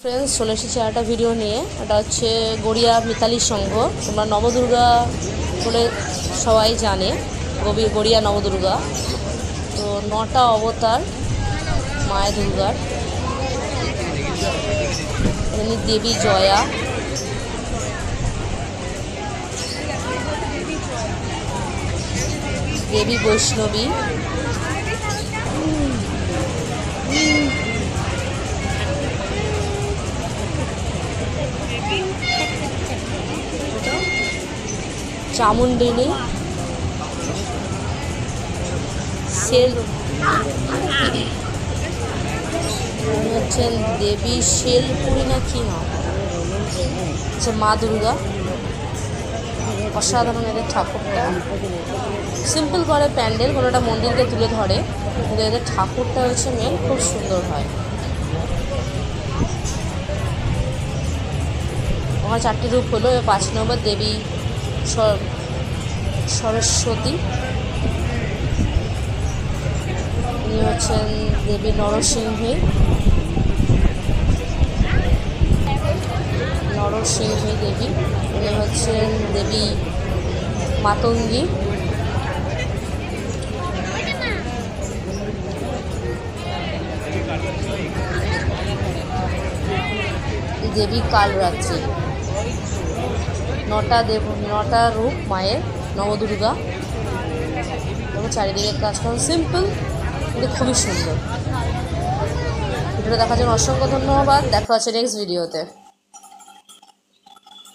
Friends, চলে এসেছি একটা ভিডিও নিয়ে। এটা হচ্ছে গড়িয়া মিতালি সংঘ। তোমরা নবদুর্গা বলে সবাই জানে, গড়িয়া নবদুর্গা। তো 9টা অবতার মায়ের দুর্গার। এখানে দেবী জয়া, দেবী বৈষ্ণবী, চামুন্ডিনী, হচ্ছেন দেবী শেলপুরি না কি নাম, হচ্ছে মা দুর্গা। অসাধারণ এদের ঠাকুরটা, সিম্পল করে প্যান্ডেল, কোনোটা মন্দিরকে তুলে ধরে, কিন্তু এদের ঠাকুরটা হচ্ছে মেন, খুব সুন্দর হয়। ওখানে 4টি রূপ হলো। 5 নম্বর দেবী সরস্বতী, ইনি হচ্ছেন দেবী নরসিংহী, দেবী। ইনি হচ্ছেন দেবী মাতঙ্গী, দেবী কালরাত্রি। 9টা রূপ মায়ের নবদুর্গা। এবং চারিদিকের কাজটা সিম্পল কিন্তু খুবই সুন্দর। ভিডিওটা দেখার জন্য অসংখ্য ধন্যবাদ। দেখা হচ্ছে নেক্সট ভিডিওতে।